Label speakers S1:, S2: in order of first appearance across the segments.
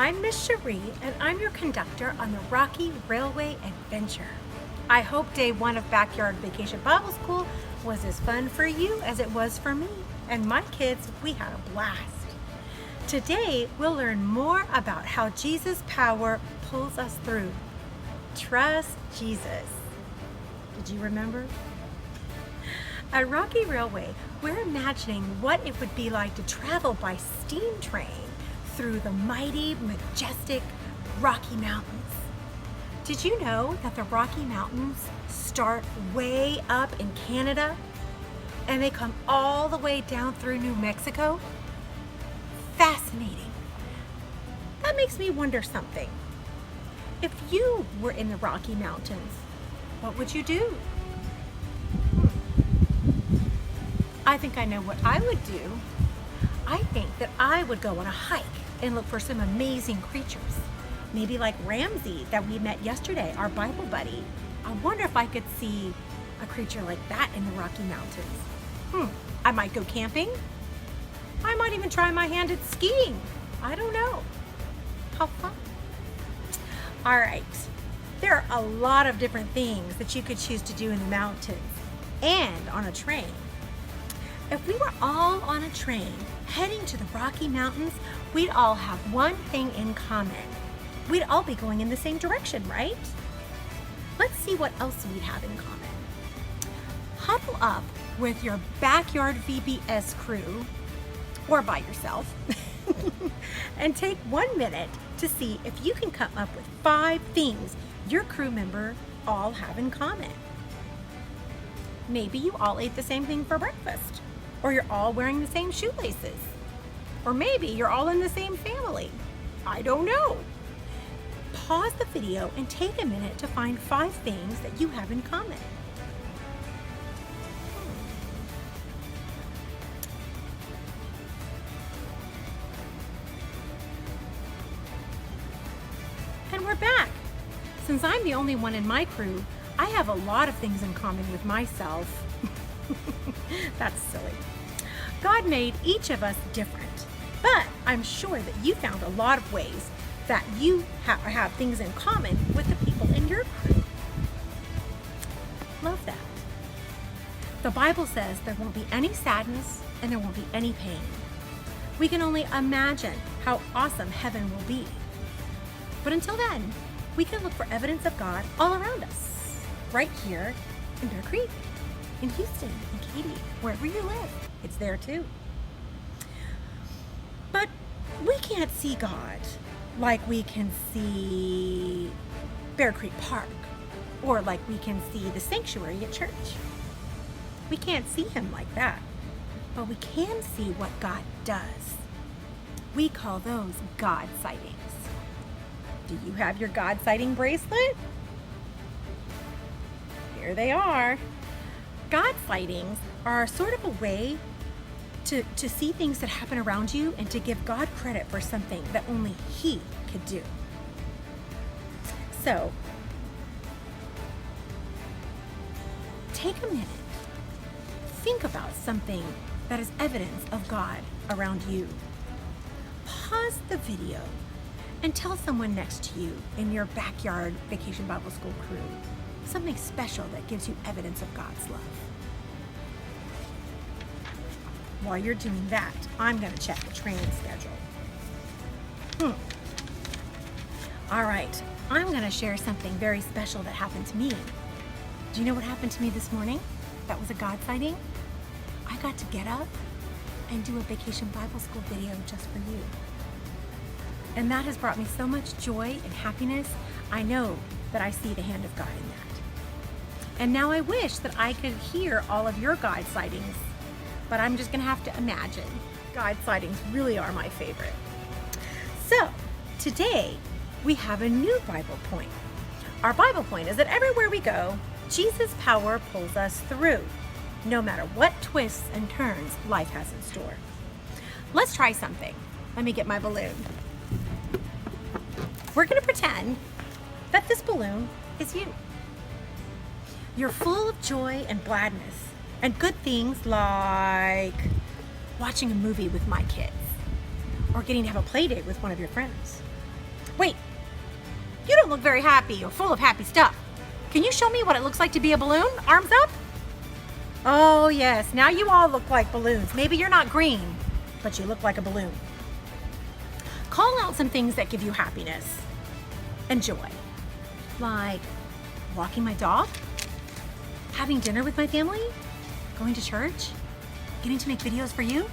S1: I'm Miss Cherie, and I'm your conductor on the Rocky Railway Adventure. I hope day one of Backyard Vacation Bible School was as fun for you as it was for me. And my kids, we had a blast. Today, we'll learn more about how Jesus' power pulls us through. Trust Jesus. Did you remember? At Rocky Railway, we're imagining what it would be like to travel by steam train through the mighty, majestic Rocky Mountains. Did you know that the Rocky Mountains start way up in Canada and they come all the way down through New Mexico? Fascinating. That makes me wonder something. If you were in the Rocky Mountains, what would you do? I think I know what I would do. I think that I would go on a hike and look for some amazing creatures. Maybe like Ramsey that we met yesterday, our Bible buddy. I wonder if I could see a creature like that in the Rocky Mountains. I might go camping. I might even try my hand at skiing. I don't know. How fun. All right. There are a lot of different things that you could choose to do in the mountains and on a train. If we were all on a train heading to the Rocky Mountains, we'd all have one thing in common. We'd all be going in the same direction, right? Let's see what else we'd have in common. Huddle up with your backyard VBS crew, or by yourself, and take 1 minute to see if you can come up with 5 things your crew member all have in common. Maybe you all ate the same thing for breakfast, or you're all wearing the same shoelaces, or maybe you're all in the same family. I don't know. Pause the video and take a minute to find 5 things that you have in common. And we're back. Since I'm the only one in my crew, I have a lot of things in common with myself. That's silly. God made each of us different, but I'm sure that you found a lot of ways that you have things in common with the people in your crew. Love that. The Bible says there won't be any sadness and there won't be any pain. We can only imagine how awesome heaven will be. But until then, we can look for evidence of God all around us, right here in Bear Creek, in Houston, in Katy, wherever you live. It's there too. But we can't see God like we can see Bear Creek Park, or like we can see the sanctuary at church. We can't see him like that, but we can see what God does. We call those God sightings. Do you have your God sighting bracelet? Here they are. God sightings are sort of a way to see things that happen around you and to give God credit for something that only He could do. So, take a minute. Think about something that is evidence of God around you. Pause the video and tell someone next to you in your backyard Vacation Bible School crew something special that gives you evidence of God's love. While you're doing that, I'm going to check the training schedule. All right, I'm going to share something very special that happened to me. Do you know what happened to me this morning? That was a God sighting. I got to get up and do a Vacation Bible School video just for you. And that has brought me so much joy and happiness. I know that I see the hand of God in that. And now I wish that I could hear all of your God sightings, but I'm just gonna have to imagine. God sightings really are my favorite. So today we have a new Bible point. Our Bible point is that everywhere we go, Jesus' power pulls us through, no matter what twists and turns life has in store. Let's try something. Let me get my balloon. We're gonna pretend that this balloon is you. You're full of joy and gladness and good things like watching a movie with my kids, or getting to have a play date with one of your friends, Wait, you don't look very happy or full of happy stuff. Can you show me what it looks like to be a balloon? Arms up? Oh yes, now you all look like balloons. Maybe you're not green, but you look like a balloon. Call out some things that give you happiness and joy, like walking my dog, having dinner with my family, going to church, getting to make videos for you.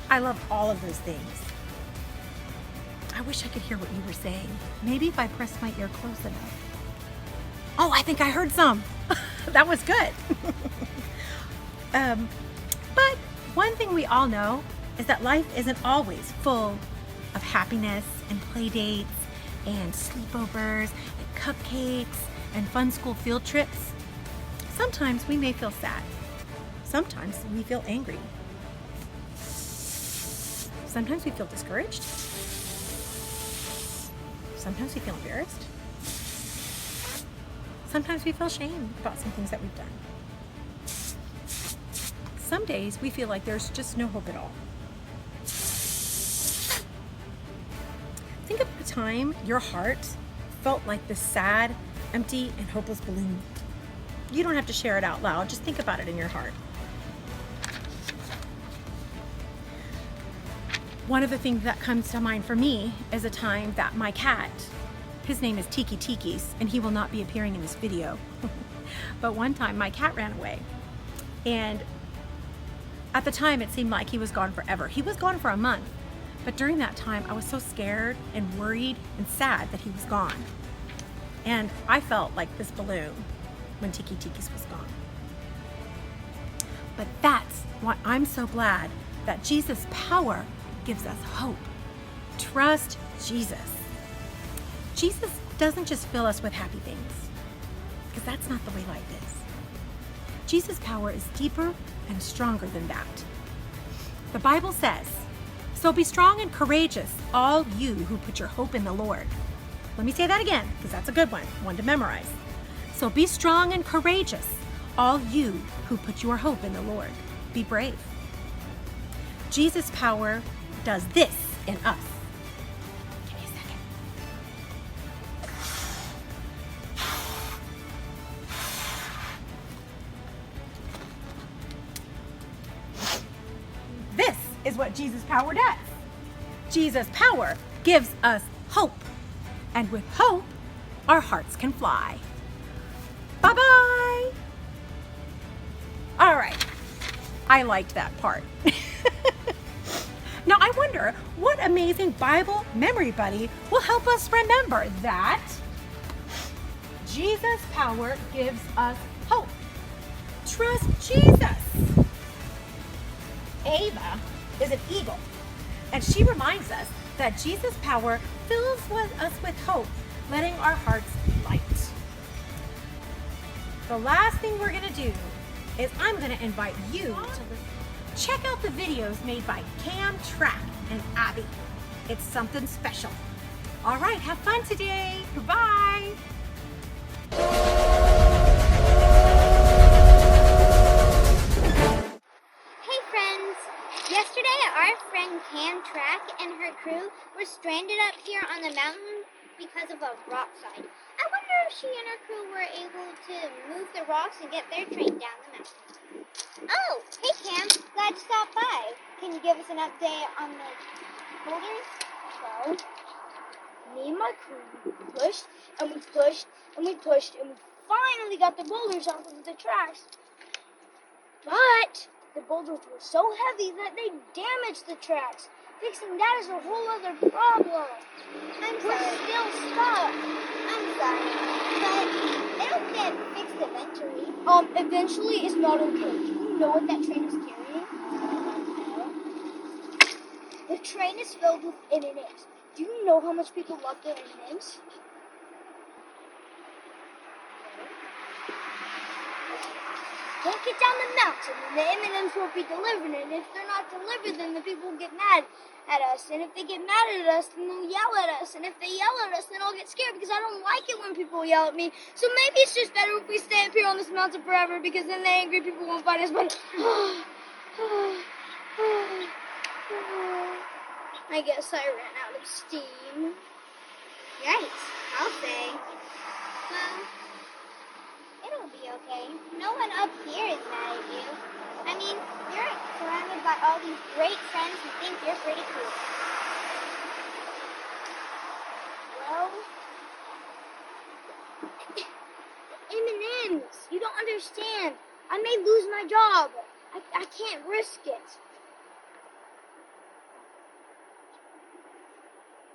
S1: I love all of those things. I wish I could hear what you were saying. Maybe if I pressed my ear close enough. Oh, I think I heard some. That was good. But one thing we all know is that life isn't always full of happiness and play dates and sleepovers and cupcakes and fun school field trips. Sometimes we may feel sad. Sometimes we feel angry. Sometimes we feel discouraged. Sometimes we feel embarrassed. Sometimes we feel shame about some things that we've done. Some days we feel like there's just no hope at all. Think of a time your heart felt like this sad, empty, and hopeless balloon. You don't have to share it out loud, just think about it in your heart. One of the things that comes to mind for me is a time that my cat, his name is Tiki Tikis, and he will not be appearing in this video. But one time my cat ran away, and at the time it seemed like he was gone forever. He was gone for a month, but during that time I was so scared and worried and sad that he was gone. And I felt like this balloon when Tiki Tikis was gone. But that's why I'm so glad that Jesus' power gives us hope. Trust Jesus. Jesus doesn't just fill us with happy things, because that's not the way life is. Jesus' power is deeper and stronger than that. The Bible says, "So be strong and courageous, all you who put your hope in the Lord." Let me say that again, because that's a good one to memorize. So be strong and courageous, all you who put your hope in the Lord. Be brave. Jesus' power does this in us. Give me a second. This is what Jesus' power does. Jesus' power gives us hope. And with hope, our hearts can fly. Bye-bye. All right. I liked that part. Now I wonder what amazing Bible memory buddy will help us remember that Jesus' power gives us hope. Trust Jesus. Ava is an eagle, and she reminds us that Jesus' power fills us with hope, letting our hearts light. The last thing we're going to do is I'm going to invite you to check out the videos made by Cam, Track, and Abby. It's something special. All right, have fun today. Goodbye.
S2: Hey friends! Yesterday our friend Cam, Track, and her crew were stranded up here on the mountain because of a rock slide. I wonder if she and her crew were able to move the rocks and get their train down the mountain. Oh, hey Cam, glad you stopped by. Can you give us an update on the boulders? Well, me and my crew pushed, and we pushed, and we pushed, and we finally got the boulders off of the tracks. But the boulders were so heavy that they damaged the tracks. Fixing that is a whole other problem. We're still stuck. I'm sorry, but it'll get fixed eventually. Eventually is not okay. Do you know what that train is carrying? The train is filled with M&Ms. Do you know how much people love their M&Ms? Can't get down the mountain, and the M&Ms won't be delivered. And if they're not delivered, then the people will get mad at us. And if they get mad at us, then they'll yell at us. And if they yell at us, then I'll get scared because I don't like it when people yell at me. So maybe it's just better if we stay up here on this mountain forever, because then the angry people won't find us. But I guess I ran out of steam. Yikes, I'll say. Well, it'll be okay. No one up here is mad at you. I mean, you're surrounded by all these great friends who think you're pretty cool. Well, M&Ms, you don't understand. I may lose my job. I can't risk it.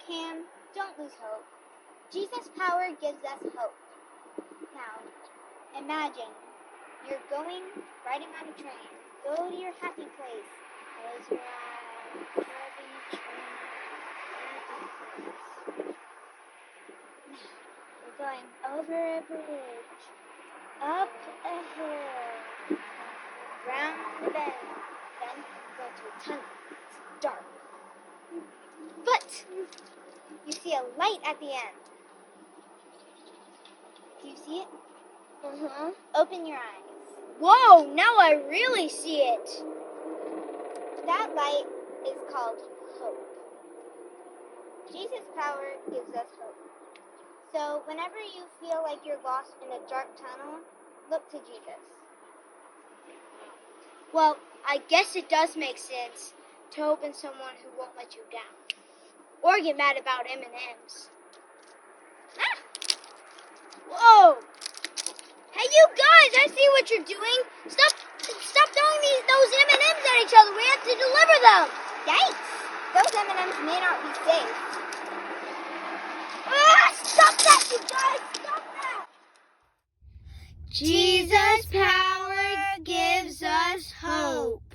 S2: Cam, don't lose hope. Jesus' power gives us hope. Now, imagine you're riding on a train. Go to your happy place. Close your eyes. Driving train. Happy place. Now, we're going over a bridge. Up a hill. Round the bend. Then go to a tunnel. It's dark. But you see a light at the end. Do you see it? Uh-huh. Open your eyes. Whoa, now I really see it. That light is called hope. Jesus' power gives us hope. So whenever you feel like you're lost in a dark tunnel, look to Jesus. Well, I guess it does make sense to hope in someone who won't let you down. Or get mad about M&Ms. Ah! Whoa! Hey, you guys! I see what you're doing. Stop throwing those M&Ms at each other. We have to deliver them. Yikes! Those M&Ms may not be safe. Ah! Stop that, you guys! Stop that! Jesus' power gives us hope.